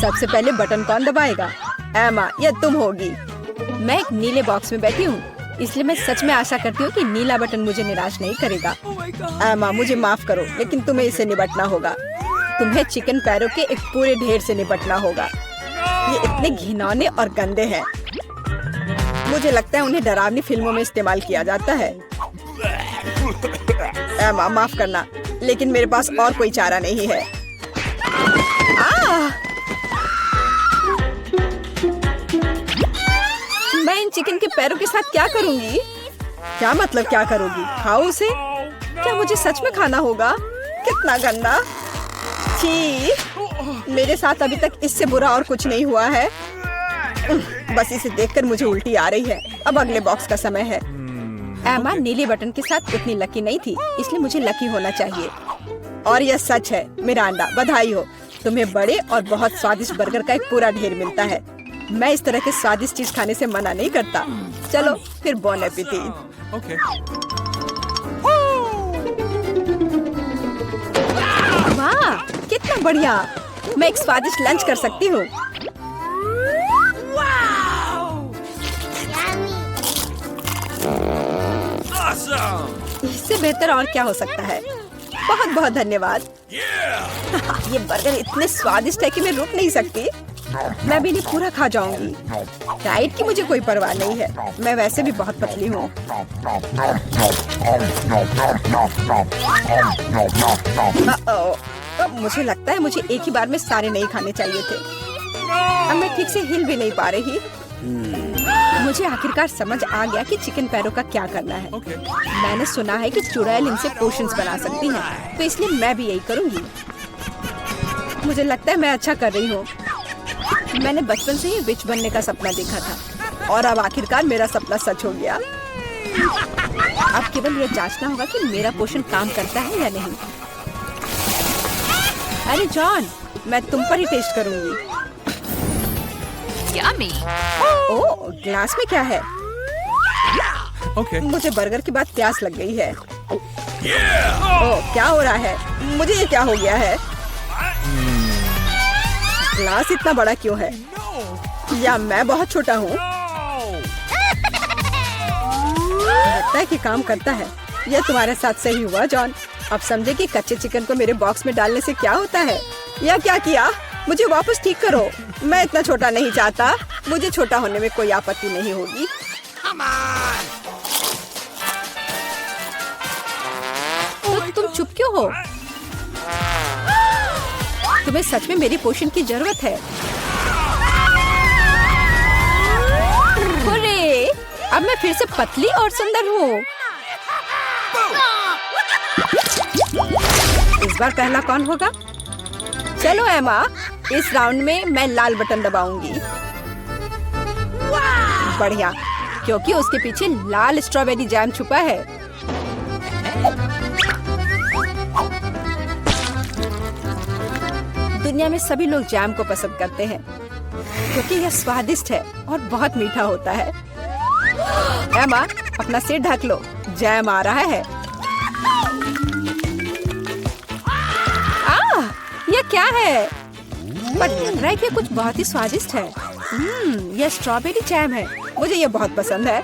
सबसे पहले बटन कौन दबाएगा? एमा, ये तुम होगी। मैं एक नीले बॉक्स में बैठी हूँ, इसलिए मैं सच में आशा करती हूँ कि नीला बटन मुझे निराश नहीं करेगा। एमा, मुझे माफ करो, लेकिन तुम्हें इसे निपटना होगा। तुम्हें चिकन पैरों के एक पूरे ढेर से निपटना होगा। ये इतने घिनौने और गंदे हैं। मुझे लगता है उन्हें डरावनी फिल्मों में इस्तेमाल किया जाता है। एमा, माफ करना, लेकिन मेरे पास और कोई चारा नहीं है। मैं इन चिकन के पैरों के साथ क्या करूंगी? क्या मतलब क्या करोगी? खाओ उसे? क्या मुझे सच में खाना होगा? कितना गंदा! छी! मेरे साथ अभी तक इससे बुरा और कुछ नहीं हुआ है। बस इसे देखकर मुझे उल्टी आ रही है। अब अगले बॉक्स का समय है। एमा नीले बटन के साथ उतनी लकी नहीं थी, इसलिए मुझे लकी होना चाहिए। और यह सच है। मिरांडा, बधाई हो, तुम्हें बड़े और बहुत स्वादिष्ट बर्गर का एक पूरा ढेर मिलता है। मैं इस तरह के स्वादिष्ट चीज खाने से मना नहीं करता। चलो फिर, बॉन एपेटिट। वाह, कितना बढ़िया! मैं एक स्वादिष्ट लंच कर सकती हूँ। इससे बेहतर और क्या हो सकता है? बहुत बहुत धन्यवाद। ये बर्गर इतने स्वादिष्ट है कि मैं रुक नहीं सकती। मैं भी नहीं पूरा खा जाऊंगी। डाइट की मुझे कोई परवाह नहीं है। मैं वैसे भी बहुत पतली हूँ। मुझे लगता है मुझे एक ही बार में सारे नहीं खाने चाहिए थे। अब मैं ठीक से हिल भी नहीं पा रही। मुझे आखिरकार समझ आ गया कि चिकन पैरों का क्या करना है। मैंने सुना है कि चुड़ैल इनसे पोशंस बना सकती हैं, तो इसलिए मैं भी यही करूंगी। मुझे लगता है मैं अच्छा कर रही हूँ। मैंने बचपन से ही विच बनने का सपना देखा था और अब आखिरकार मेरा सपना सच हो गया। अब केवल ये जांचना होगा कि मेरा पोषण काम करता है या नहीं। अरे जॉन, मैं तुम पर ही टेस्ट करूंगी। Yummy. ओह, ग्लास में क्या है? Okay. मुझे बर्गर के बाद प्यास लग गई है। ओह, क्या हो रहा है? मुझे ये क्या हो गया है? ग्लास इतना बड़ा क्यों है? या मैं बहुत छोटा हूँ? लगता है कि काम करता है। यह तुम्हारे साथ सही हुआ जॉन। अब समझे कि कच्चे चिकन को मेरे बॉक्स में डालने से क्या होता है। या क्या किया? मुझे वापस ठीक करो। मैं इतना छोटा नहीं चाहता। मुझे छोटा होने में कोई आपत्ति नहीं होगी। तुम चुप क्यों हो? तुम्हें सच में मेरी पोषण की जरूरत है। अरे, अब मैं फिर से पतली और सुंदर हूँ। इस बार पहला कौन होगा? चलो एमा, इस राउंड में मैं लाल बटन दबाऊंगी। बढ़िया, क्योंकि उसके पीछे लाल स्ट्रॉबेरी जैम छुपा है। दुनिया में सभी लोग जैम को पसंद करते हैं क्योंकि यह स्वादिष्ट है और बहुत मीठा होता है। एमा, अपना सिर ढक लो, जैम आ रहा है। यह क्या है? पर लग रहा है कि कुछ बहुत ही स्वादिष्ट है। यह स्ट्रॉबेरी जैम है। मुझे यह बहुत पसंद है।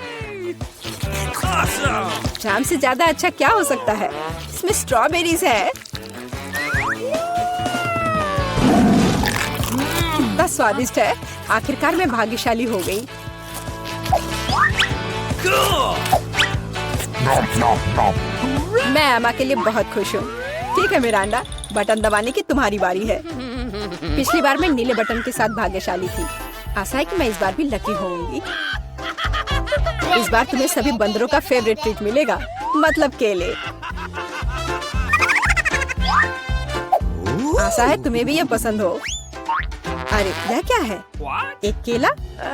जैम से ज्यादा अच्छा क्या हो सकता है? इसमें स्ट्रॉबेरीज है। कितना स्वादिष्ट है। आखिरकार मैं भाग्यशाली हो गई। मैं एमा के लिए बहुत खुश हूँ। ठीक है मिरांडा, बटन दबाने की तुम्हारी बारी है। पिछली बार मैं नीले बटन के साथ भाग्यशाली थी। आशा है कि मैं इस बार भी लकी होंगी। इस बार तुम्हें सभी बंदरों का फेवरेट ट्रीट मिलेगा, मतलब केले। आशा है तुम्हें भी ये पसंद हो। अरे यह क्या है? एक केला?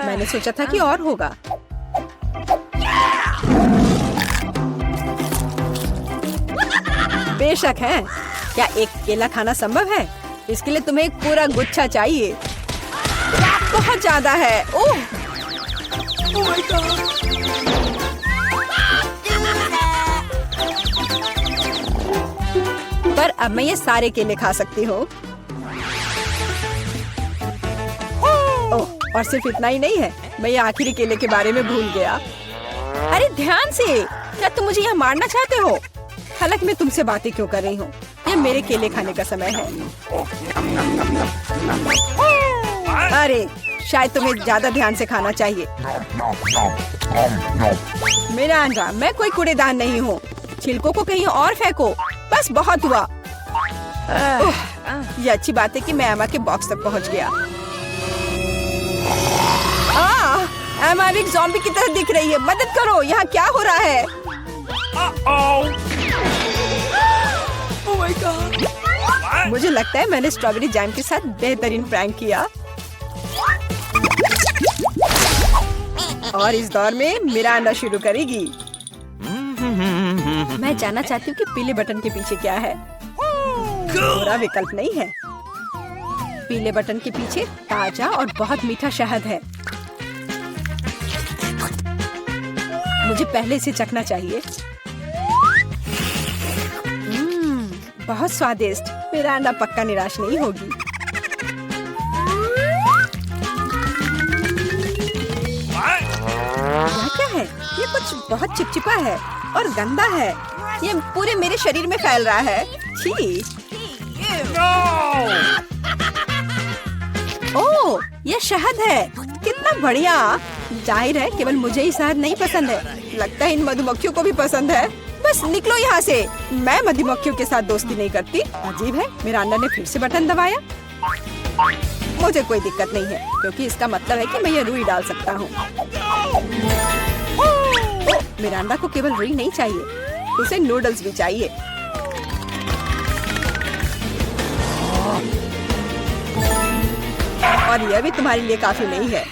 मैंने सोचा था कि और होगा। बेशक है। क्या एक केला खाना संभव है? इसके लिए तुम्हें एक पूरा गुच्छा चाहिए। बहुत ज्यादा है। ओह! पर अब मैं ये सारे केले खा सकती हूँ। और सिर्फ इतना ही नहीं है, मैं ये आखिरी केले के बारे में भूल गया। अरे ध्यान से, क्या तुम मुझे यहाँ मारना चाहते हो? हालांकि मैं तुमसे बातें क्यों कर रही हूँ, ये मेरे केले खाने का समय है। अरे शायद तुम्हें ज्यादा ध्यान से खाना चाहिए। मिरांडा, मैं कोई कूड़ेदान नहीं हूँ, छिलकों को कहीं और फेंको। बस बहुत हुआ। ये अच्छी बात है कि मैं एमा के बॉक्स तक पहुँच गया। एमा एक ज़ॉम्बी की तरह दिख रही है, मदद करो, यहाँ क्या हो रहा है? Oh my God. मुझे लगता है मैंने स्ट्रॉबेरी जैम के साथ बेहतरीन प्रैंक किया। और इस दौर में मिरांडा शुरू करेगी। मैं जानना चाहती हूँ कि पीले बटन के पीछे क्या है। बुरा विकल्प नहीं है। पीले बटन के पीछे ताजा और बहुत मीठा शहद है। मुझे पहले से चखना चाहिए। बहुत स्वादिष्ट। मिरांडा पक्का निराश नहीं होगी। यह क्या है? ये कुछ बहुत चिपचिपा है और गंदा है। ये पूरे मेरे शरीर में फैल रहा है। छी। ओह, ये शहद है। कितना बढ़िया। जाहिर है केवल मुझे ही शहद नहीं पसंद है, लगता है इन मधुमक्खियों को भी पसंद है। बस निकलो यहाँ से। मैं मधुमक्खियों के साथ दोस्ती नहीं करती। अजीब है, मिरांडा ने फिर से बटन दबाया। मुझे कोई दिक्कत नहीं है, क्योंकि इसका मतलब है कि मैं ये रुई डाल सकता हूँ। मिरांडा को केवल रुई नहीं चाहिए, उसे नूडल्स भी चाहिए। और यह भी तुम्हारे लिए काफी नहीं है,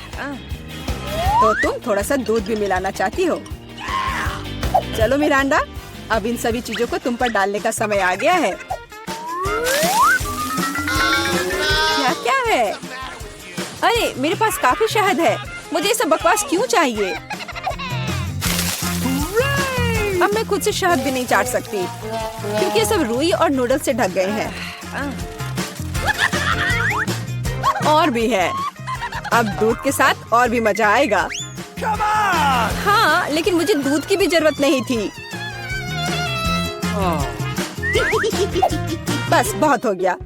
तो तुम थोड़ा सा दूध भी मिलाना चाहती हो। चलो मिरांडा, अब इन सभी चीजों को तुम पर डालने का समय आ गया है। क्या है? अरे मेरे पास काफी शहद है, मुझे ये सब बकवास क्यों चाहिए? अब मैं खुद से शहद भी नहीं चाट सकती, क्योंकि ये सब रुई और नूडल्स से ढक गए हैं। और भी है। अब दूध के साथ और भी मजा आएगा। हाँ, लेकिन मुझे दूध की भी जरूरत नहीं थी। बस बहुत हो गया।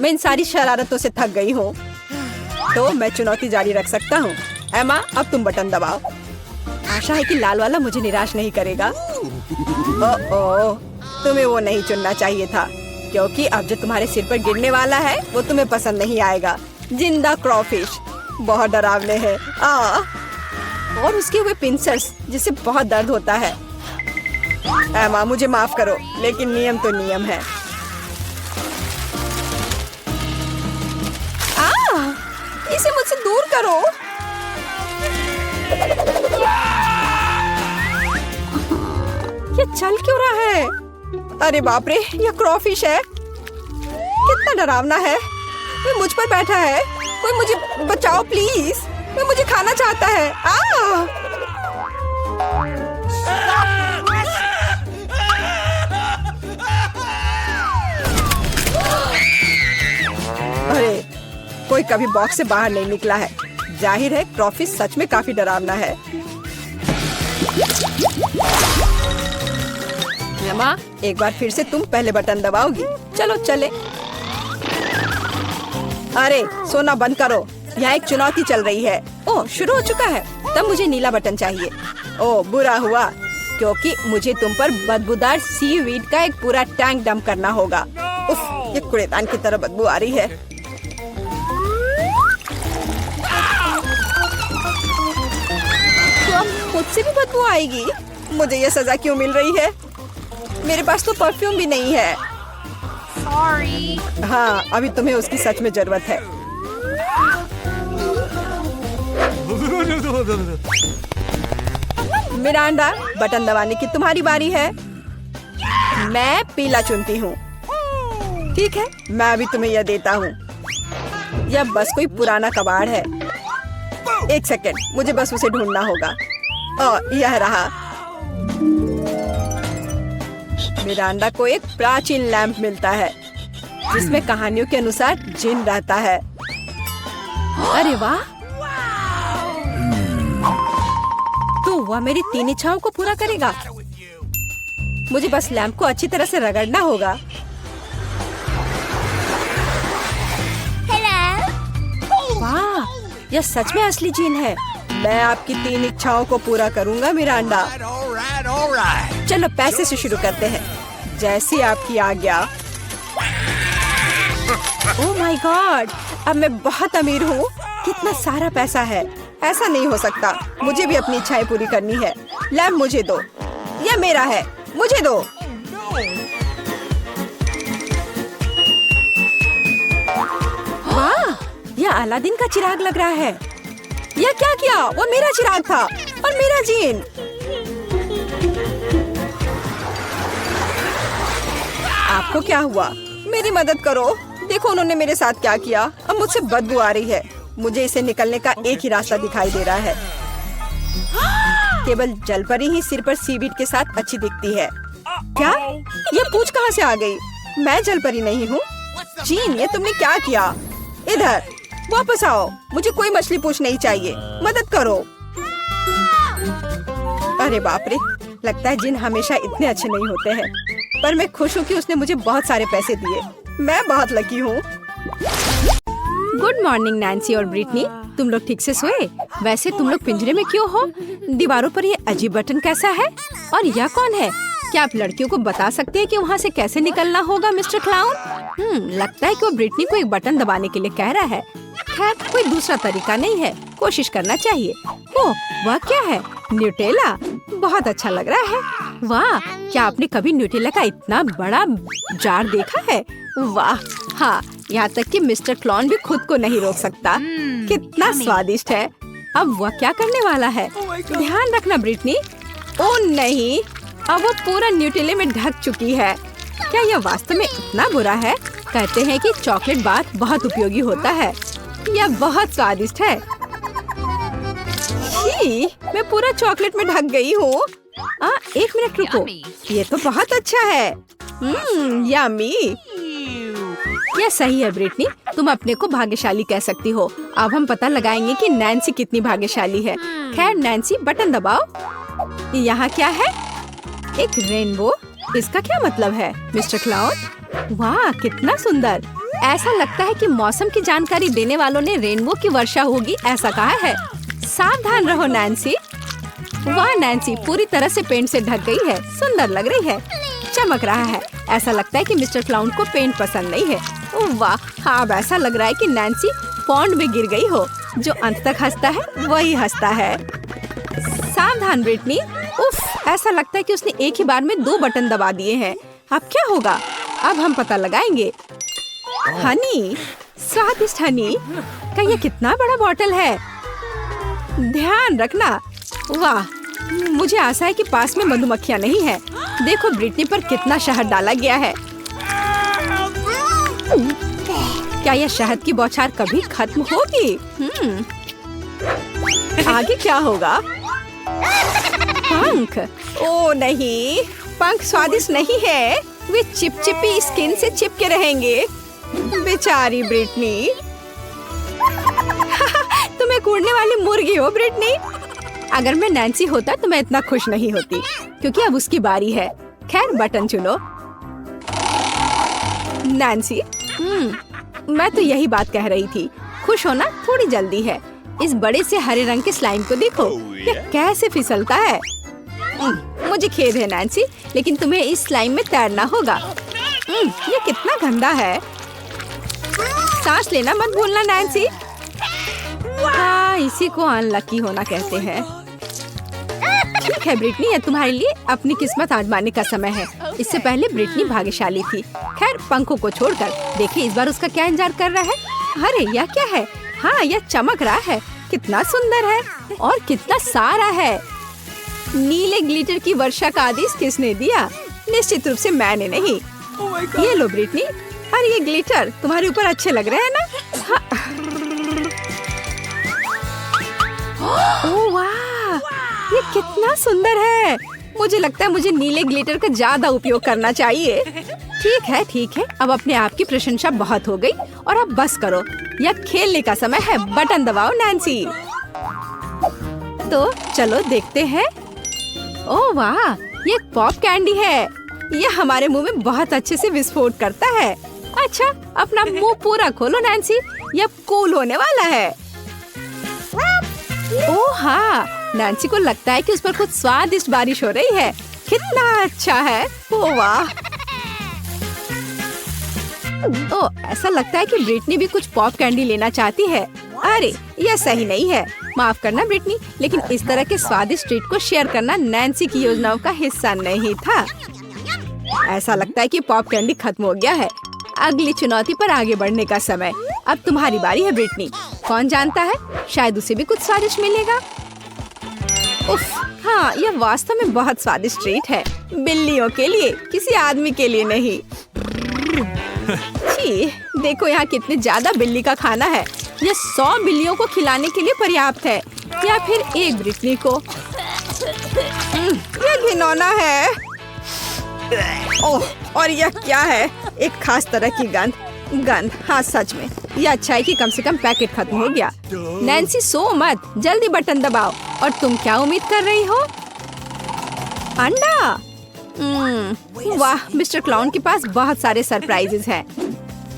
मैं इन सारी शरारतों से थक गई हूँ, तो मैं चुनौती जारी रख सकता हूँ। एमा, अब तुम बटन दबाओ। आशा है कि लाल वाला मुझे निराश नहीं करेगा। ओह, तुम्हें वो नहीं चुनना चाहिए था, क्योंकि अब जो तुम्हारे सिर पर गिरने वाला है वो तुम्हें पसंद नहीं आएगा। जिंदा क्रॉफिश बहुत डरावने हैं। और उसके हुए पिंसर्स, जिससे बहुत दर्द होता है। एमा, मुझे माफ करो, लेकिन नियम तो नियम है। इसे मुझसे दूर करो। ये चल क्यों रहा है? अरे बाप रे, ये क्रॉफिश है। कितना डरावना है। वो मुझ पर बैठा है। कोई मुझे बचाओ प्लीज, वो मुझे खाना चाहता है। अरे, कोई कभी बॉक्स से बाहर नहीं निकला है। जाहिर है क्रॉफिश सच में काफी डरावना है। एमा, एक बार फिर से तुम पहले बटन दबाओगी। चलो चले। अरे सोना बंद करो, यहाँ एक चुनौती चल रही है। ओह, शुरू हो चुका है। तब मुझे नीला बटन चाहिए। ओह, बुरा हुआ, क्योंकि मुझे तुम पर बदबूदार सीवीड का एक पूरा टैंक डंप करना होगा। उफ, ये कूड़ेदान की तरह बदबू आ रही है। तो अब खुद से भी बदबू आएगी। मुझे ये सजा क्यों मिल रही है? मेरे पास तो परफ्यूम भी नहीं है। Sorry. हाँ, अभी तुम्हें उसकी सच में जरूरत है। मिरांडा, बटन दबाने की तुम्हारी बारी है। मैं पीला चुनती हूँ। ठीक है, मैं अभी तुम्हें यह देता हूँ। यह बस कोई पुराना कबाड़ है। एक सेकंड, मुझे बस उसे ढूंढना होगा। यह रहा। मिरांडा को एक प्राचीन लैंप मिलता है, जिसमें कहानियों के अनुसार जिन रहता है। अरे वाह, तो वह मेरी 3 इच्छाओं को पूरा करेगा। मुझे बस लैंप को अच्छी तरह से रगड़ना होगा। वाह, यह सच में असली जीन है। मैं आपकी 3 इच्छाओं को पूरा करूंगा मिरांडा। चलो पैसे से शुरू करते हैं, जैसी आपकी आज्ञा। ओह माय गॉड, अब मैं बहुत अमीर हूँ। कितना सारा पैसा है। ऐसा नहीं हो सकता, मुझे भी अपनी इच्छाएं पूरी करनी है। लैम्प मुझे दो, यह मेरा है, मुझे दो। वाह, यह अलादीन का चिराग लग रहा है। यह क्या किया? वो मेरा चिराग था और मेरा जीन। आपको क्या हुआ? मेरी मदद करो। देखो उन्होंने मेरे साथ क्या किया। अब मुझसे बदबू आ रही है। मुझे इसे निकलने का एक ही रास्ता दिखाई दे रहा है। केवल जलपरी ही सिर पर सीवीड के साथ अच्छी दिखती है। क्या? ये पूंछ कहाँ से आ गई? मैं जलपरी नहीं हूँ। जीन, ये तुमने क्या किया? इधर वापस आओ। मुझे कोई मछली पूंछ नहीं चाहिए। मदद करो। अरे बाप रे, लगता है जिन हमेशा इतने अच्छे नहीं होते हैं। पर मैं खुश हूँ कि उसने मुझे बहुत सारे पैसे दिए। मैं बहुत लकी हूँ। गुड मॉर्निंग नैन्सी और ब्रिटनी, तुम लोग ठीक से सोए? वैसे तुम लोग पिंजरे में क्यों हो? दीवारों पर ये अजीब बटन कैसा है? और यह कौन है? क्या आप लड़कियों को बता सकते हैं कि वहाँ से कैसे निकलना होगा मिस्टर क्लाउन? लगता है कि वो ब्रिटनी को एक बटन दबाने के लिए कह रहा है। खैर, कोई दूसरा तरीका नहीं है, कोशिश करना चाहिए। ओह, वह क्या है? न्यूटेला, बहुत अच्छा लग रहा है। वाह, क्या आपने कभी न्यूटेला का इतना बड़ा जार देखा है? वाह, हाँ, यहाँ तक कि मिस्टर क्लॉन भी खुद को नहीं रोक सकता। कितना स्वादिष्ट है। अब वह क्या करने वाला है? ध्यान रखना ब्रिटनी। ओह नहीं, अब वो पूरा न्यूटेले में ढक चुकी है। क्या यह वास्तव में इतना बुरा है? कहते हैं कि चॉकलेट बार बहुत उपयोगी होता है। यह बहुत स्वादिष्ट है। छी, मैं पूरा चॉकलेट में ढक गई हूँ। 1 मिनट रुको, ये तो बहुत अच्छा है। यम्मी। यह सही है ब्रिटनी, तुम अपने को भाग्यशाली कह सकती हो। अब हम पता लगाएंगे कि नैन्सी कितनी भाग्यशाली है। खैर नैन्सी, बटन दबाओ। यहाँ क्या है? एक रेनबो। इसका क्या मतलब है मिस्टर क्लाउन? वाह, कितना सुंदर। ऐसा लगता है कि मौसम की जानकारी देने वालों ने रेनबो की वर्षा होगी ऐसा कहा है। सावधान रहो नैन्सी। वाह नैन्सी पूरी तरह से पेंट से ढक गई है। सुंदर लग रही है, चमक रहा है। ऐसा लगता है कि मिस्टर क्लाउन को पेंट पसंद नहीं है। ओह वाह, हाँ, अब ऐसा लग रहा है कि नैन्सी पॉन्ड में गिर गई हो। जो अंत तक हंसता है वही हंसता है। सावधान ब्रिटनी। उफ, ऐसा लगता है कि उसने एक ही बार में 2 बटन दबा दिए हैं। अब क्या होगा? अब हम पता लगाएंगे। हनी, स्वादिष्ट हनी का ये कितना बड़ा बॉटल है। ध्यान रखना। वाह, मुझे आशा है कि पास में मधुमक्खियाँ नहीं है। देखो ब्रिटनी पर कितना शहद डाला गया है। क्या यह शहद की बौछार कभी खत्म होगी? आगे क्या होगा? पंख। ओ नहीं, पंख स्वादिष्ट नहीं है। वे चिपचिपी स्किन से चिपके रहेंगे। बेचारी ब्रिटनी। तुम एक उड़ने वाली मुर्गी हो ब्रिटनी। अगर मैं नैन्सी होता तो मैं इतना खुश नहीं होती, क्योंकि अब उसकी बारी है। खैर, बटन चुनो नैन्सी। मैं तो यही बात कह रही थी। खुश होना थोड़ी जल्दी है। इस बड़े से हरे रंग के स्लाइम को देखो, यह कैसे फिसलता है। मुझे खेद है नैन्सी, लेकिन तुम्हें इस स्लाइम में तैरना होगा। ये कितना गंदा है। सांस लेना मत भूलना नैन्सी। हाँ, इसी को अनलकी होना कहते हैं। ठीक है ब्रिटनी, ये तुम्हारे लिए अपनी किस्मत आजमाने का समय है। इससे पहले ब्रिटनी भाग्यशाली थी। खैर, पंखों को छोड़कर देखिए इस बार उसका क्या इंतजार कर रहा है। अरे यह क्या है? हाँ, यह चमक रहा है। कितना सुंदर है और कितना सारा है। नीले ग्लिटर की वर्षा का आदेश किसने दिया? निश्चित रूप से मैंने नहीं। ये लो ब्रिटनी। अरे ये ग्लिटर तुम्हारे ऊपर अच्छे लग रहे हैं ना? हाँ। ओह वाह, ये कितना सुंदर है। मुझे लगता है मुझे नीले ग्लिटर का ज्यादा उपयोग करना चाहिए। ठीक है, अब अपने आप की प्रशंसा बहुत हो गई और अब बस करो। यह खेलने का समय है। बटन दबाओ नैन्सी। तो चलो देखते हैं। ओह वाह, ये पॉप कैंडी है। ये हमारे मुंह में बहुत अच्छे से विस्फोट करता है। अच्छा, अपना मुंह पूरा खोलो नैन्सी, ये कूल होने वाला है। ओह हाँ, नैन्सी को लगता है कि उस पर कुछ स्वादिष्ट बारिश हो रही है। कितना अच्छा है। ओह वाह। ओह, ऐसा लगता है कि ब्रिटनी भी कुछ पॉप कैंडी लेना चाहती है। अरे यह सही नहीं है, माफ करना ब्रिटनी, लेकिन इस तरह के स्वादिष्ट ट्रीट को शेयर करना नैन्सी की योजनाओं का हिस्सा नहीं था। ऐसा लगता है कि पॉप कैंडी खत्म हो गया है। अगली चुनौती पर आगे बढ़ने का समय। अब तुम्हारी बारी है ब्रिटनी। कौन जानता है, शायद उसे भी कुछ स्वादिष्ट मिलेगा। उफ, हाँ, यह वास्तव में बहुत स्वादिष्ट ट्रीट है। बिल्लियों के लिए, किसी आदमी के लिए नहीं। छी, देखो यहाँ कितने ज्यादा बिल्ली का खाना है। यह 100 बिल्लियों को खिलाने के लिए पर्याप्त है, या फिर एक ब्रिटनी को। यह घिनौना है। ओह, और यह क्या है? एक खास तरह की गंध। हाँ सच में, यह अच्छा है कि कम से कम पैकेट खत्म हो गया। नैन्सी सो मत, जल्दी बटन दबाओ। और तुम क्या उम्मीद कर रही हो? अंडा। वाह, मिस्टर क्लाउन के पास बहुत सारे सरप्राइजेस हैं।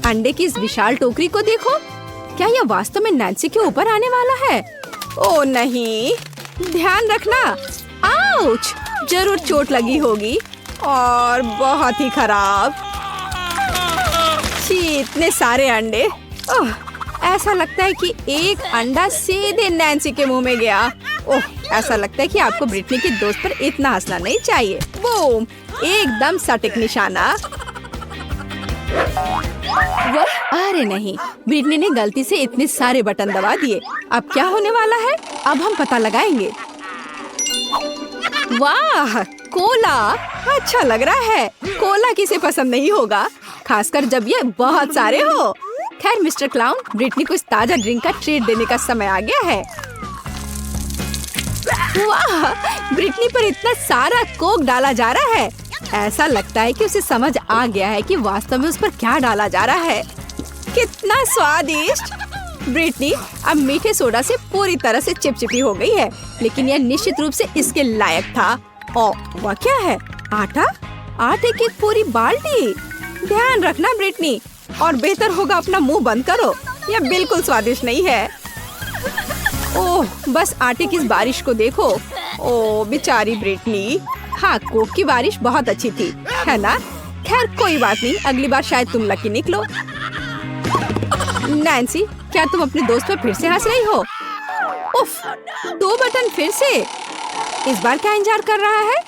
अंडे की इस विशाल टोकरी को देखो। क्या यह वास्तव में नैन्सी के ऊपर आने वाला है? ओह नहीं, ध्यान रखना। आउच, जरूर चोट लगी होगी और बहुत ही खराब। छी, इतने सारे अंडे। ओह, ऐसा लगता है कि एक अंडा सीधे नैन्सी के मुंह में गया। ओह, ऐसा लगता है कि आपको ब्रिटनी के दोस्त पर इतना हंसना नहीं चाहिए। बूम, एकदम सटीक निशाना। अरे नहीं, ब्रिटनी ने गलती से इतने सारे बटन दबा दिए। अब क्या होने वाला है? अब हम पता लगाएंगे। वाह, कोला अच्छा लग रहा है। कोला किसे पसंद नहीं होगा, खासकर जब ये बहुत सारे हो। खैर मिस्टर क्लाउन, ब्रिटनी को इस ताजा ड्रिंक का ट्रीट देने का समय आ गया है। वाह, ब्रिटनी पर इतना सारा कोक डाला जा रहा है। ऐसा लगता है कि उसे समझ आ गया है कि वास्तव में उस पर क्या डाला जा रहा है। कितना स्वादिष्ट। ब्रिटनी अब मीठे सोडा से पूरी तरह से चिपचिपी हो गई है, लेकिन यह निश्चित रूप से इसके लायक था। ओह, वह क्या है? आटा? आटे की पूरी बाल्टी। ध्यान रखना ब्रिटनी, और बेहतर होगा अपना मुंह बंद करो। यह बिल्कुल स्वादिष्ट नहीं है। ओह, बस आटे की इस बारिश को देखो। ओह बेचारी ब्रिटनी। हाँ, कोक की बारिश बहुत अच्छी थी, है ना? खैर कोई बात नहीं, अगली बार शायद तुम लकी निकलो। नैन्सी, क्या तुम अपने दोस्त पर फिर से हंस रही हो? उफ, 2 बटन फिर से। इस बार क्या इंतजार कर रहा है?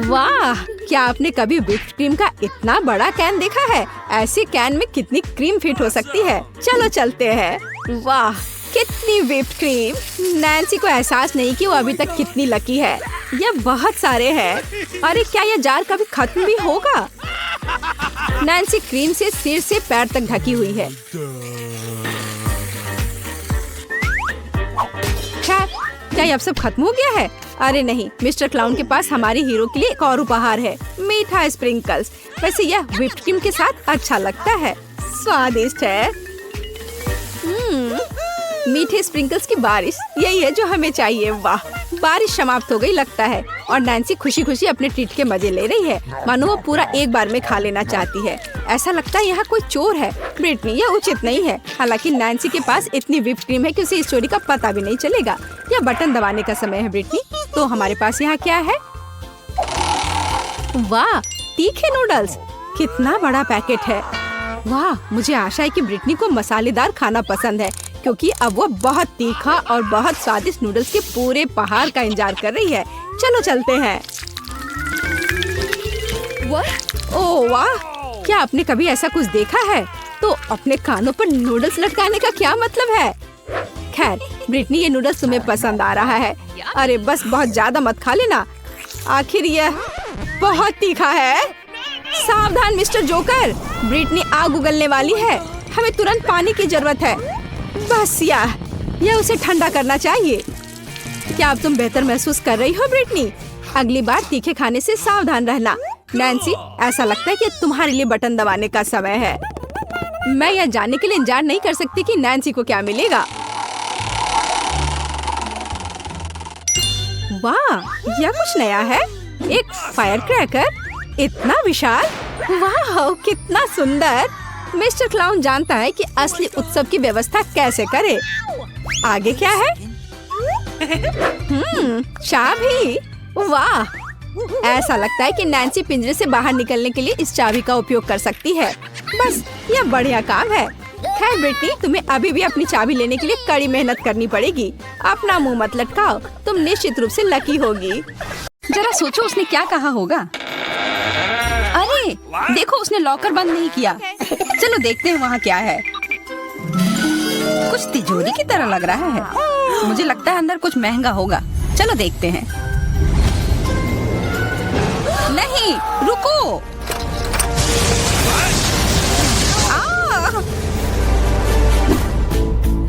वाह, क्या आपने कभी व्हिप्ड क्रीम का इतना बड़ा कैन देखा है? ऐसे कैन में कितनी क्रीम फिट हो सकती है। चलो चलते हैं। वाह, कितनी व्हिप्ड क्रीम। नैन्सी को एहसास नहीं कि वो अभी तक कितनी लकी है। यह बहुत सारे हैं। अरे क्या यह जार कभी खत्म भी होगा? नैन्सी क्रीम से सिर से पैर तक ढकी हुई है। क्या ये अब सब खत्म हो गया है? अरे नहीं, मिस्टर क्लाउन के पास हमारे हीरो के लिए एक और उपहार है, मीठा स्प्रिंकल्स। वैसे यह व्हिप्ड क्रीम के साथ अच्छा लगता है, स्वादिष्ट है। मीठे स्प्रिंकल्स की बारिश, यही है जो हमें चाहिए। वाह, बारिश समाप्त हो गई लगता है, और नैन्सी खुशी खुशी अपने ट्रीट के मजे ले रही है, मानो वो पूरा एक बार में खा लेना चाहती है। ऐसा लगता है यहाँ कोई चोर है। ब्रिटनी, यह उचित नहीं है। हालांकि नैन्सी के पास इतनी व्हिप्ड क्रीम है कि उसे इस चोरी का पता भी नहीं चलेगा। यह बटन दबाने का समय है ब्रिटनी। तो हमारे पास यहाँ क्या है? वाह, तीखे नूडल्स। कितना बड़ा पैकेट है। वाह, मुझे आशा है कि ब्रिटनी को मसालेदार खाना पसंद है, क्योंकि अब वो बहुत तीखा और बहुत स्वादिष्ट नूडल्स के पूरे पहाड़ का इंतजार कर रही है। चलो चलते हैं। ओह वाह, क्या आपने कभी ऐसा कुछ देखा है? तो अपने कानों पर नूडल्स लटकाने का क्या मतलब है? खैर ब्रिटनी, ये नूडल्स तुम्हें पसंद आ रहा है। अरे बस बहुत ज्यादा मत खा लेना, आखिर यह बहुत तीखा है। सावधान मिस्टर जोकर, ब्रिटनी आग उगलने वाली है। हमें तुरंत पानी की जरूरत है। बस यह उसे ठंडा करना चाहिए। क्या अब तुम बेहतर महसूस कर रही हो ब्रिटनी? अगली बार तीखे खाने से सावधान रहना। नैन्सी, ऐसा लगता है कि तुम्हारे लिए बटन दबाने का समय है। मैं यह जानने के लिए इंतजार नहीं कर सकती कि नैन्सी को क्या मिलेगा। वाह, यह कुछ नया है। एक फायर क्रैकर, इतना विशाल। वाह, कितना सुंदर। मिस्टर क्लाउन जानता है कि असली उत्सव की व्यवस्था कैसे करे। आगे क्या है? चाबी। वाह, ऐसा लगता है कि नैन्सी पिंजरे से बाहर निकलने के लिए इस चाबी का उपयोग कर सकती है। बस, यह बढ़िया काम है। खैर ब्रिटनी, तुम्हें अभी भी अपनी चाबी लेने के लिए कड़ी मेहनत करनी पड़ेगी। अपना मुंह मत लटकाओ, तुम निश्चित रूप से लकी होगी। जरा सोचो उसने क्या कहा होगा। अरे देखो, उसने लॉकर बंद नहीं किया। चलो देखते हैं वहाँ क्या है। कुछ तिजोरी की तरह लग रहा है। मुझे लगता है अंदर कुछ महंगा होगा। चलो देखते हैं। नहीं, रुको।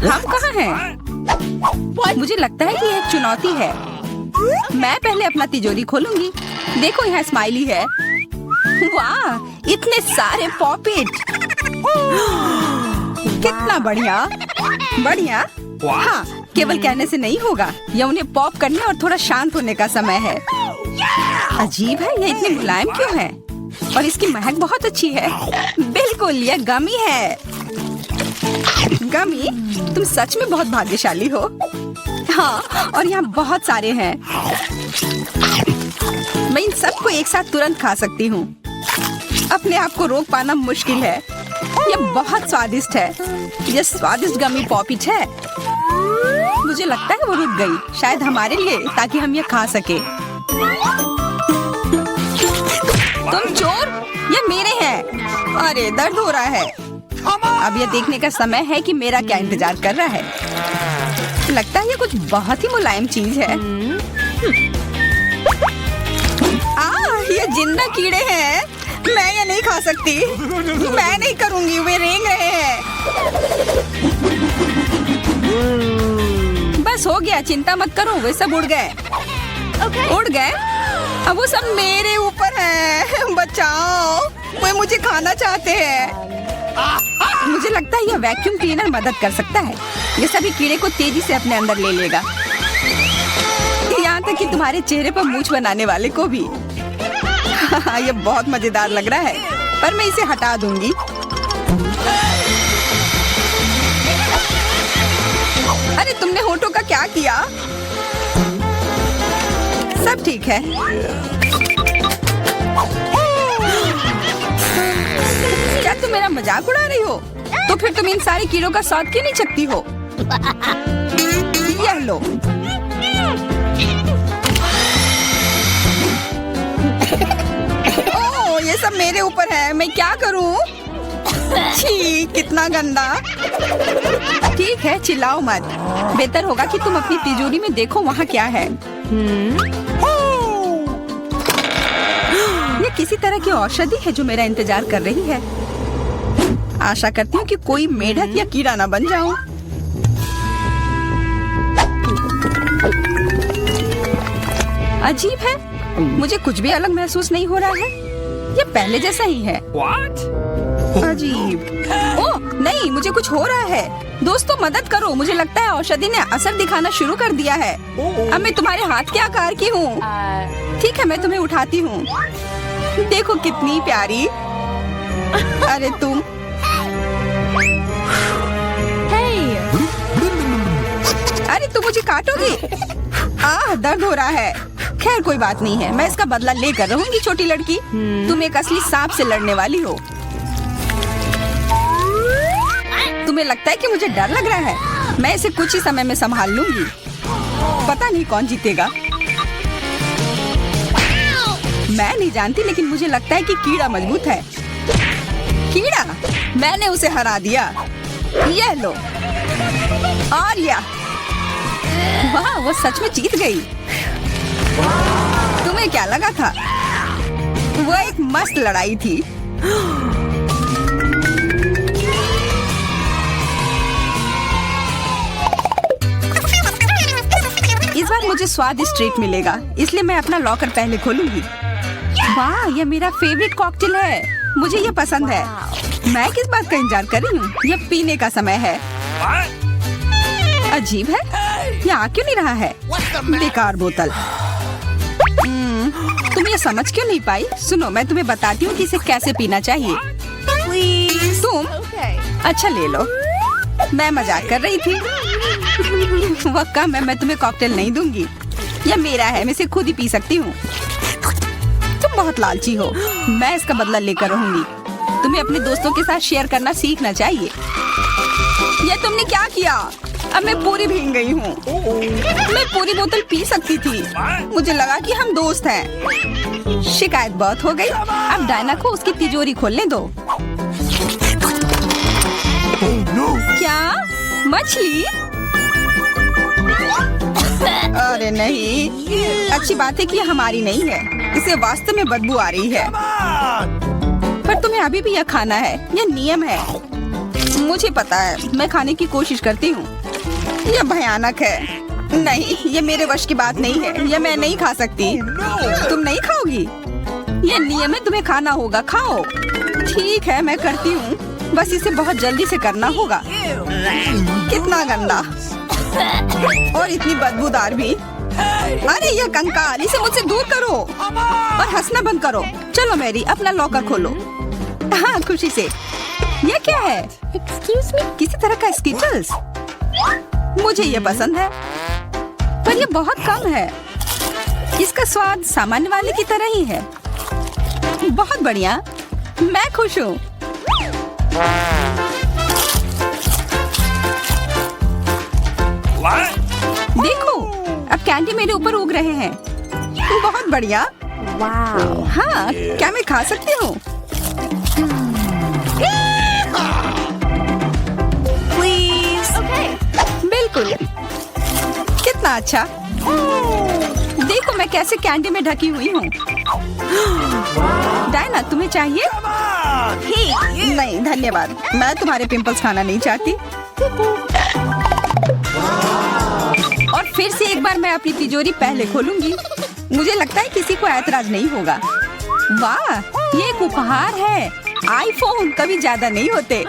हम कहाँ हैं? मुझे लगता है कि यह एक चुनौती है। मैं पहले अपना तिजोरी खोलूंगी। देखो, यहाँ स्माइली है। वाह, इतने सारे पॉपिट। कितना बढ़िया। बढ़िया। हाँ, केवल कहने से नहीं होगा। यह उन्हें पॉप करने और थोड़ा शांत होने का समय है। अजीब है, यह इतने मुलायम क्यों है? और इसकी महक बहुत अच्छी है। बिल्कुल, यह गमी है। गमी, तुम सच में बहुत भाग्यशाली हो। हाँ, और यहाँ बहुत सारे हैं। मैं इन सबको एक साथ तुरंत खा सकती हूँ। अपने आप को रोक पाना मुश्किल है। यह बहुत स्वादिष्ट है। यह स्वादिष्ट गमी पॉपिट है। मुझे लगता है वो रुक गई, शायद हमारे लिए, ताकि हम यह खा सके। तुम चोर, ये मेरे हैं। अरे दर्द हो रहा है। अब यह देखने का समय है कि मेरा क्या इंतजार कर रहा है। लगता है ये कुछ बहुत ही मुलायम चीज है। ये जिंदा कीड़े हैं। मैं ये नहीं खा सकती। मैं नहीं करूंगी, वे रेंग रहे हैं। बस हो गया, चिंता मत करो, वे सब उड़ गए। उड़ गए? अब वो सब मेरे ऊपर है। बचाओ, वे मुझे खाना चाहते हैं। मुझे लगता है यह वैक्यूम क्लीनर मदद कर सकता है। ये सभी कीड़े को तेजी से अपने अंदर ले लेगा, यहाँ तक कि तुम्हारे चेहरे पर मूंछ बनाने वाले को भी। ये बहुत मजेदार लग रहा है, पर मैं इसे हटा दूंगी। अरे तुमने होठों का क्या किया? सब ठीक है। क्या तुम मेरा मजाक उड़ा रही हो? तो फिर तुम इन सारे कीड़ों का स्वाद क्यों नहीं चखती हो? यह लो। ओह, ये सब मेरे ऊपर है। मैं क्या करूं? छी, कितना गंदा। ठीक है, चिल्लाओ मत। बेहतर होगा कि तुम अपनी तिजोरी में देखो वहाँ क्या है। ये किसी तरह की औषधि है जो मेरा इंतजार कर रही है। आशा करती हूँ कि कोई मेढक या कीड़ा ना बन जाऊं। अजीब है, मुझे कुछ भी अलग महसूस नहीं हो रहा है। ये पहले जैसा ही है। अजीब। ओह नहीं, मुझे कुछ हो रहा है। दोस्तों मदद करो, मुझे लगता है औषधि ने असर दिखाना शुरू कर दिया है। अब मैं तुम्हारे हाथ के आकार की हूँ। ठीक है, मैं तुम्हें उठाती हूँ। देखो कितनी प्यारी। अरे तुम। अरे तुम मुझे काटोगी? दर्द हो रहा है। खैर कोई बात नहीं है, मैं इसका बदला लेकर रहूंगी। छोटी लड़की, तुम एक असली सांप से लड़ने वाली हो। तुम्हें लगता है कि मुझे डर लग रहा है? मैं इसे कुछ ही समय में संभाल लूंगी। पता नहीं कौन जीतेगा। मैं नहीं जानती, लेकिन मुझे लगता है कि कीड़ा मजबूत है। कीड़ा, मैंने उसे हरा दिया। यह लो। और यह, वाह, वो सच में जीत गई। तुम्हें क्या लगा था? वो एक मस्त लड़ाई थी। इस बार मुझे स्वादिष्ट ट्रीट मिलेगा, इसलिए मैं अपना लॉकर पहले खोलूंगी। वाह, यह मेरा फेवरेट कॉकटेल है। मुझे यह पसंद है। मैं किस बात का इंतजार कर रही हूँ? यह पीने का समय है। अजीब है, ये आ क्यों नहीं रहा है? बेकार बोतल। तुम ये समझ क्यों नहीं पाई? सुनो, मैं तुम्हें बताती हूँ कि इसे कैसे पीना चाहिए। तुम अच्छा ले लो। मैं मजाक कर रही थी। वक्का मैं तुम्हें कॉकटेल नहीं दूंगी। यह मेरा है, मैं इसे खुद ही पी सकती हूँ। तुम बहुत लालची हो। मैं इसका बदला लेकर रहूंगी। तुम्हें अपने दोस्तों के साथ शेयर करना सीखना चाहिए। ये तुमने क्या किया? अब मैं पूरी भीग गई हूँ। मैं पूरी बोतल पी सकती थी। मुझे लगा कि हम दोस्त हैं। शिकायत बहुत हो गई। अब डायना को उसकी तिजोरी खोलने दो। क्या? मछली? अरे नहीं, अच्छी बात है कि हमारी नहीं है। इसे वास्तव में बदबू आ रही है। पर तुम्हें अभी भी यह खाना है। यह नियम है। मुझे पता है, मैं खाने की कोशिश करती हूँ। यह भयानक है। नहीं, यह मेरे वश की बात नहीं है। यह मैं नहीं खा सकती। तुम नहीं खाओगी? यह नियम है, तुम्हें खाना होगा। खाओ। ठीक है, मैं करती हूँ। बस इसे बहुत जल्दी से करना होगा। कितना गंदा और इतनी बदबूदार भी। अरे यह कंकाल, इसे मुझसे दूर करो और हंसना बंद करो। चलो मैरी, अपना लॉकर खोलो। हाँ, खुशी से। यह क्या है? Excuse me? किसी तरह का स्किटल्स। मुझे ये पसंद है, पर ये बहुत कम है। इसका स्वाद सामान्य वाले की तरह ही है। बहुत बढ़िया, मैं खुश हूँ। देखो, अब कैंडी मेरे ऊपर उग रहे हैं। बहुत बढ़िया। Wow. हाँ, क्या मैं खा सकती हूँ? Please. Okay. बिल्कुल। कितना अच्छा। देखो मैं कैसे कैंडी में ढकी हुई हूँ। डायना, तुम्हें चाहिए? नहीं धन्यवाद, मैं तुम्हारे पिंपल्स खाना नहीं चाहती। और फिर से एक बार मैं अपनी तिजोरी पहले खोलूंगी। मुझे लगता है किसी को ऐतराज नहीं होगा। वाह, ये एक उपहार है। आईफोन कभी ज्यादा नहीं होते।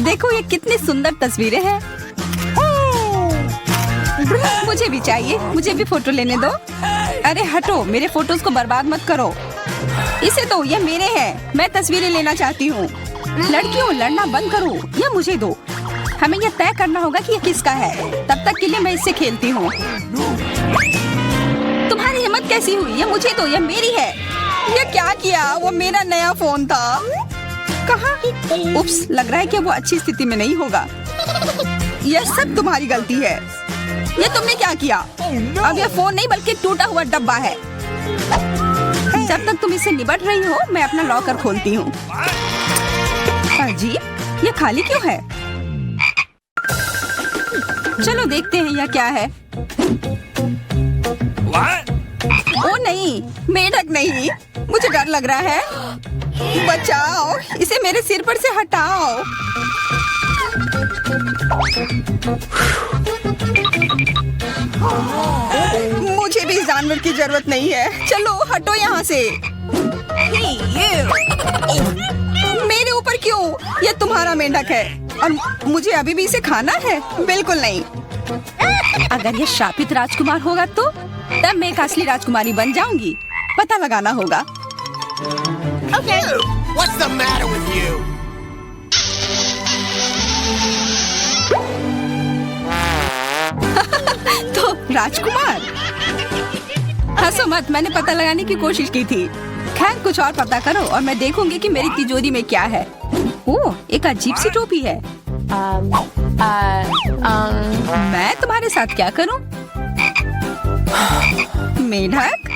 देखो ये कितनी सुंदर तस्वीरें हैं। मुझे भी चाहिए। मुझे भी फोटो लेने दो। अरे हटो, मेरे फोटोज को बर्बाद मत करो। इसे दो, ये मेरे हैं। मैं तस्वीरें लेना चाहती हूँ। लड़कियों, लड़ना बंद करो। ये मुझे दो। हमें यह तय करना होगा कि यह किसका है। तब तक के लिए मैं इससे खेलती हूँ। तुम्हारी हिम्मत कैसी हुई? ये मुझे दो, ये मेरी है। ये क्या किया? वो मेरा नया फोन था। कहाँ? उप्स, लग रहा है कि वो अच्छी स्थिति में नहीं होगा। यह सब तुम्हारी गलती है। ये तुमने क्या किया? अब यह फोन नहीं बल्कि टूटा हुआ डब्बा है। जब तक तुम इससे निपट रही हो, मैं अपना लॉकर खोलती हूँ। अजीब, ये खाली क्यों है? चलो देखते हैं यह क्या है। ओ नहीं, मेढक नहीं। मुझे डर लग रहा है। बचाओ, इसे मेरे सिर पर से हटाओ। मुझे भी इस जानवर की जरूरत नहीं है। चलो हटो यहाँ से। मेरे ऊपर क्यों? ये तुम्हारा मेंढक है और मुझे अभी भी इसे खाना है? बिल्कुल नहीं। अगर ये शापित राजकुमार होगा तो तब मैं एक असली राजकुमारी बन जाऊंगी। पता लगाना होगा। Okay. What's the matter with you? तो राजकुमार, हंसो मत, मैंने पता लगाने की कोशिश की थी। खैर कुछ और पता करो और मैं देखूंगी कि मेरी तिजोरी में क्या है। ओह, एक अजीब सी टोपी है। मैं तुम्हारे साथ क्या करूं? मेढक,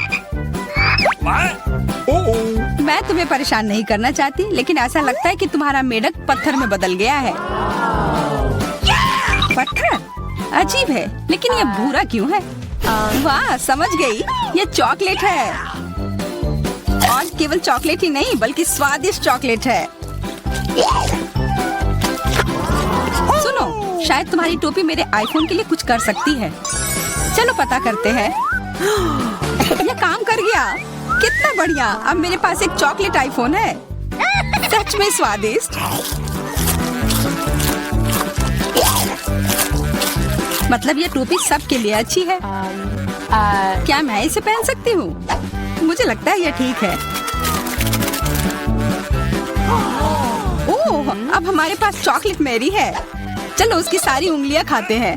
मैं तुम्हें परेशान नहीं करना चाहती, लेकिन ऐसा लगता है कि तुम्हारा मेढक पत्थर में बदल गया है। पत्थर? अजीब है, लेकिन ये भूरा क्यों है? वाह, समझ गई, ये चॉकलेट है। और केवल चॉकलेट ही नहीं बल्कि स्वादिष्ट चॉकलेट है। सुनो, शायद तुम्हारी टोपी मेरे आईफोन के लिए कुछ कर सकती है। चलो पता करते हैं। ये काम कर गया। कितना बढ़िया, अब मेरे पास एक चॉकलेट आईफोन है। सच में स्वादिष्ट। मतलब ये टोपी सबके लिए अच्छी है। क्या मैं इसे पहन सकती हूँ? मुझे लगता है ये ठीक है। ओह, अब हमारे पास चॉकलेट मैरी है। चलो उसकी सारी उंगलियां खाते हैं।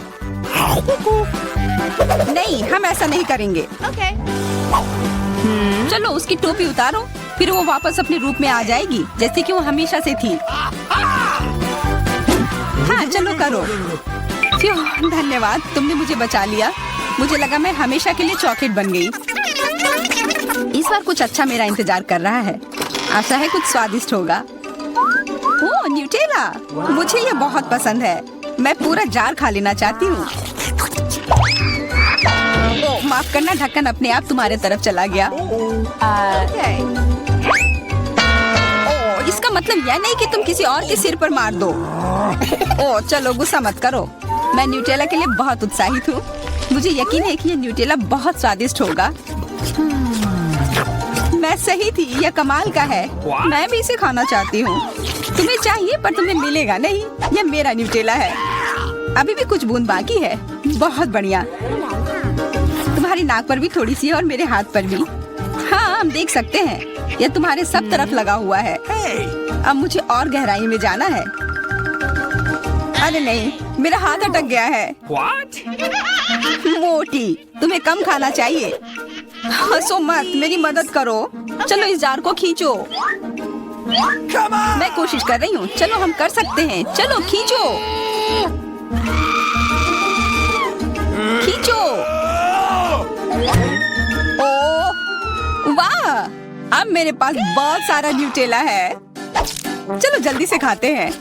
नहीं, हम ऐसा नहीं करेंगे। Okay. चलो उसकी टोपी उतारो, फिर वो वापस अपने रूप में आ जाएगी जैसे कि वो हमेशा से थी। हाँ चलो करो। क्यों, धन्यवाद, तुमने मुझे बचा लिया। मुझे लगा मैं हमेशा के लिए चॉकलेट बन गई। इस बार कुछ अच्छा मेरा इंतजार कर रहा है। आशा है कुछ स्वादिष्ट होगा। ओह, न्यूटेला, मुझे ये बहुत पसंद है। मैं पूरा जार खा लेना चाहती हूँ। ओह, माफ करना, ढक्कन अपने आप तुम्हारे तरफ चला गया। Okay. ओह, इसका मतलब यह नहीं कि तुम किसी और के सिर पर मार दो। ओह, चलो गुस्सा मत करो। मैं न्यूटेला के लिए बहुत उत्साहित हूँ। मुझे यकीन है कि ये न्यूटेला बहुत स्वादिष्ट होगा। मैं सही थी, यह कमाल का है। मैं भी इसे खाना चाहती हूँ। तुम्हें चाहिए पर तुम्हें मिलेगा नहीं। यह मेरा न्यूटेला है। अभी भी कुछ बूंद बाकी है। बहुत बढ़िया। तुम्हारी नाक पर भी थोड़ी सी है और मेरे हाथ पर भी। हाँ, हम देख सकते हैं। यह तुम्हारे सब तरफ लगा हुआ है। अब मुझे और गहराई में जाना है। अरे नहीं, मेरा हाथ अटक गया है। मोटी, तुम्हें कम खाना चाहिए। हंसो मत, मेरी मदद करो। चलो इस जार को खींचो। मैं कोशिश कर रही हूँ। चलो हम कर सकते हैं। चलो खींचो, खींचो। ओह वाह, अब मेरे पास बहुत सारा न्यूटेला है। चलो जल्दी से खाते हैं।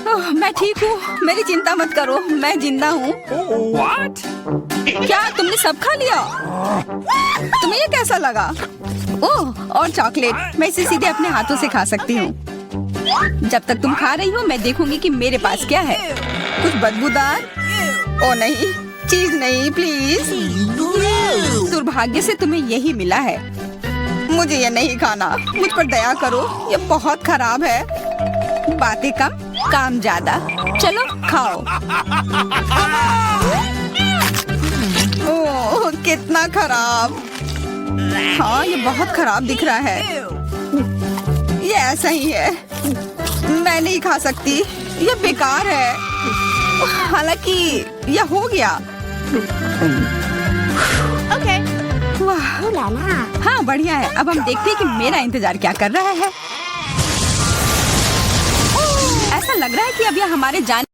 ओह, मैं ठीक हूँ, मेरी चिंता मत करो, मैं जिंदा हूँ। क्या तुमने सब खा लिया? तुम्हें ये कैसा लगा? ओह, और चॉकलेट, मैं इसे सीधे अपने हाथों से खा सकती हूँ। जब तक तुम खा रही हो मैं देखूंगी कि मेरे पास क्या है। कुछ बदबूदार? ओ नहीं, चीज नहीं, प्लीज। दुर्भाग्य से तुम्हें यही मिला है। मुझे ये नहीं खाना। मुझ पर दया करो, ये बहुत खराब है। बातें कम, काम ज्यादा। चलो खाओ। ओह, कितना खराब। हाँ, ये बहुत खराब दिख रहा है। ये ऐसा ही है। मैं नहीं खा सकती, ये बेकार है। हालांकि यह हो गया। Okay. वाह, Ooh la la. हाँ बढ़िया है। अब हम देखते हैं कि मेरा इंतजार क्या कर रहा है। ऐसा लग रहा है कि अब यह हमारे जाने